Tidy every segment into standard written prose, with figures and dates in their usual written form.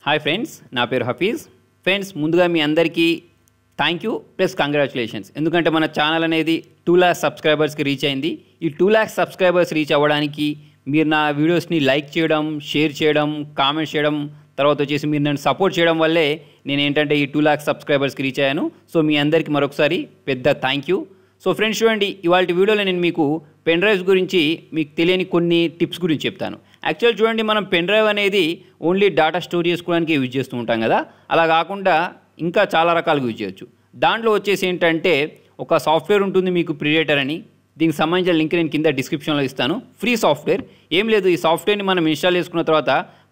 Hi friends, నా పేరు Hafeez. Friends, ముందుగా మీ అందరికీ థ్యాంక్ యూ ప్లస్ కంగ్రాచులేషన్స్. ఎందుకంటే మన ఛానల్ అనేది 2 lakhs సబ్స్క్రైబర్స్కి రీచ్ అయింది. ఈ 2 lakhs సబ్స్క్రైబర్స్ రీచ్ అవ్వడానికి మీరు నా వీడియోస్ని లైక్ చేయడం, షేర్ చేయడం, కామెంట్ చేయడం, తర్వాత వచ్చేసి మీరు నన్ను సపోర్ట్ చేయడం వల్లే నేను ఏంటంటే ఈ 2 lakhs సబ్స్క్రైబర్స్కి రీచ్ అయ్యాను. సో మీ అందరికీ మరొకసారి పెద్ద థ్యాంక్ యూ. సో ఫ్రెండ్స్, చూడండి, ఇవాళ వీడియోలో నేను మీకు పెన్ డ్రైవ్స్ గురించి మీకు తెలియని కొన్ని టిప్స్ గురించి చెప్తాను. యాక్చువల్ చూడండి, మనం పెన్ డ్రైవ్ అనేది ఓన్లీ డేటా స్టోర్ చేసుకోవడానికి యూజ్ చేస్తూ ఉంటాం కదా. అలా కాకుండా ఇంకా చాలా రకాలుగా యూజ్ చేయొచ్చు. దాంట్లో వచ్చేసి ఏంటంటే ఒక సాఫ్ట్వేర్ ఉంటుంది మీకు, ప్రిడేటర్ అని. దీనికి సంబంధించిన లింక్ నేను కింద డిస్క్రిప్షన్లో ఇస్తాను. Free software. ఏం లేదు, ఈ సాఫ్ట్వేర్ని మనం ఇన్స్టాల్ చేసుకున్న తర్వాత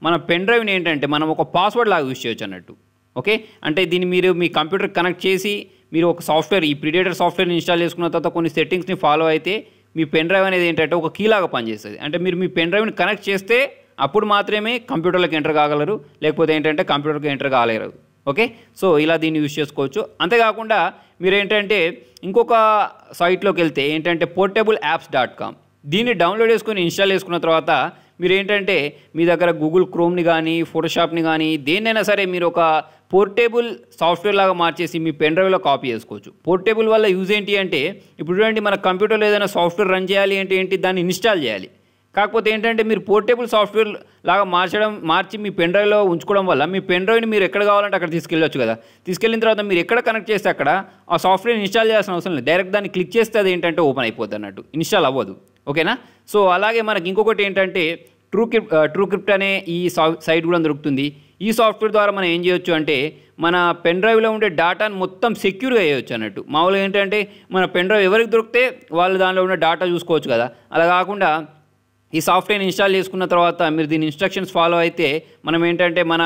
మన పెన్ డ్రైవ్ని ఏంటంటే మనం ఒక పాస్వర్డ్ లాగా యూజ్ చేయొచ్చు అన్నట్టు. ఓకే, అంటే దీన్ని మీరు మీ కంప్యూటర్ కనెక్ట్ చేసి మీరు ఒక సాఫ్ట్వేర్, ఈ ప్రిడేటర్ సాఫ్ట్వేర్ని ఇన్స్టాల్ చేసుకున్న తర్వాత కొన్ని సెట్టింగ్స్ని ఫాలో అయితే మీ పెన్ డ్రైవ్ అనేది ఏంటంటే ఒక కీలాగా పనిచేస్తుంది. అంటే మీరు మీ పెన్ డ్రైవ్ని కనెక్ట్ చేస్తే అప్పుడు మాత్రమే కంప్యూటర్లోకి ఎంటర్ కాగలరు, లేకపోతే ఏంటంటే కంప్యూటర్కి ఎంటర్ కాలేరు. ఓకే, సో ఇలా దీన్ని యూజ్ చేసుకోవచ్చు. అంతేకాకుండా మీరు ఏంటంటే ఇంకొక సైట్లోకి వెళ్తే ఏంటంటే portableapps.com, దీన్ని డౌన్లోడ్ చేసుకొని ఇన్స్టాల్ చేసుకున్న తర్వాత మీరు ఏంటంటే మీ దగ్గర గూగుల్ క్రోమ్ని కానీ ఫోటోషాప్ని కానీ దేన్నైనా సరే మీరు ఒక పోర్టేబుల్ సాఫ్ట్వేర్ లాగా మార్చేసి మీ పెన్ డ్రైవ్లో కాపీ చేసుకోవచ్చు. పోర్టేబుల్ వల్ల యూజ్ ఏంటి అంటే, ఇప్పుడు చూడండి, మన కంప్యూటర్లో ఏదైనా సాఫ్ట్వేర్ రన్ చేయాలి అంటే ఏంటి, దాన్ని ఇన్స్టాల్ చేయాలి. కాకపోతే ఏంటంటే మీరు పోర్టేబుల్ సాఫ్ట్వేర్ లాగా మార్చి మీ పెన్ డ్రైవ్లో ఉంచుకోవడం వల్ల మీ పెన్ డ్రైవ్ని మీరు ఎక్కడ కావాలంటే అక్కడ తీసుకెళ్ళొచ్చు కదా. తీసుకెళ్ళిన తర్వాత మీరు ఎక్కడ కనెక్ట్ చేస్తే అక్కడ ఆ సాఫ్ట్వేర్ ఇన్స్టాల్ చేయాల్సిన అవసరం లేదు. డైరెక్ట్ దాన్ని క్లిక్ చేస్తే అది ఏంటంటే ఓపెన్ అయిపోద్ది అన్నట్టు, ఇన్స్టాల్ అవ్వదు. ఓకేనా. సో అలాగే మనకి ఇంకొకటి ఏంటంటే ట్రూక్రిప్ట్ అనే ఈ సైట్ కూడా దొరుకుతుంది. ఈ సాఫ్ట్వేర్ ద్వారా మనం ఏం చేయొచ్చు అంటే మన పెన్ డ్రైవ్లో ఉండే డేటాను మొత్తం సెక్యూర్గా చేయొచ్చు అన్నట్టు. మామూలుగా ఏంటంటే మన పెన్ డ్రైవ్ ఎవరికి దొరికితే వాళ్ళు దానిలో ఉన్న డేటా చూసుకోవచ్చు కదా. అలా కాకుండా ఈ సాఫ్ట్వేర్ ఇన్స్టాల్ చేసుకున్న తర్వాత మీరు దీని ఇన్స్ట్రక్షన్స్ ఫాలో అయితే మనం ఏంటంటే మన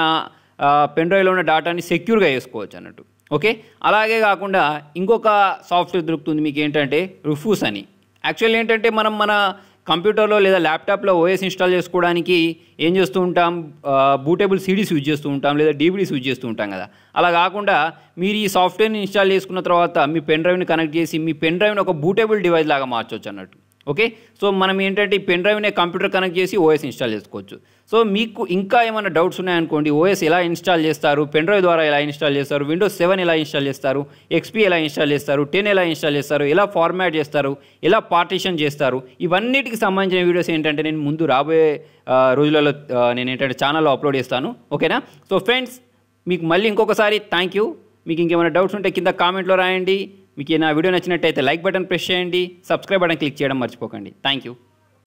పెన్ డ్రైవ్లో ఉన్న డేటాని సెక్యూర్గా చేసుకోవచ్చు అన్నట్టు. ఓకే, అలాగే కాకుండా ఇంకొక సాఫ్ట్వేర్ దొరుకుతుంది మీకు ఏంటంటే రుఫూస్ అని. యాక్చువల్ ఏంటంటే మనం మన కంప్యూటర్లో లేదా ల్యాప్టాప్లో ఓఎస్ ఇన్స్టాల్ చేసుకోవడానికి ఏం చేస్తూ ఉంటాం, బూటేబుల్ సిడీస్ యూజ్ చేస్తూ ఉంటాం, లేదా డివిడీస్ యూజ్ చేస్తూ ఉంటాం కదా. అలా కాకుండా మీరు ఈ సాఫ్ట్వేర్ని ఇన్స్టాల్ చేసుకున్న తర్వాత మీ పెన్ డ్రైవ్ని కనెక్ట్ చేసి మీ పెన్ డ్రైవ్ని ఒక బూటేబుల్ డివైస్ లాగా మార్చవచ్చు అన్నట్టు. ఓకే, సో మనం ఏంటంటే ఈ పెన్ డ్రైవ్ని కంప్యూటర్ కనెక్ట్ చేసి ఓఎస్ ఇన్స్టాల్ చేసుకోవచ్చు. సో మీకు ఇంకా ఏమైనా డౌట్స్ ఉన్నాయనుకోండి, ఓఎస్ ఎలా ఇన్స్టాల్ చేస్తారు, పెన్ డ్రైవ్ ద్వారా ఎలా ఇన్స్టాల్ చేస్తారు, విండోస్ 7 ఎలా ఇన్స్టాల్ చేస్తారు, XP ఎలా ఇన్స్టాల్ చేస్తారు, 10 ఎలా ఇన్స్టాల్ చేస్తారు, ఎలా ఫార్మాట్ చేస్తారు, ఎలా పార్టీషన్ చేస్తారు, ఇవన్నిటికి సంబంధించిన వీడియోస్ ఏంటంటే నేను ముందు రాబోయే రోజులలో నేను ఏంటంటే ఛానల్లో అప్లోడ్ చేస్తాను. ఓకేనా. సో ఫ్రెండ్స్, మీకు మళ్ళీ ఇంకొకసారి థ్యాంక్ యూ. మీకు ఇంకేమైనా డౌట్స్ ఉంటే కింద కామెంట్లో రాయండి. మీకు నా వీడియో నచ్చినట్టయితే లైక్ బటన్ ప్రెస్ చేయండి, సబ్స్క్రైబ్ బటన్ క్లిక్ చేయడం మర్చిపోకండి. Thank you.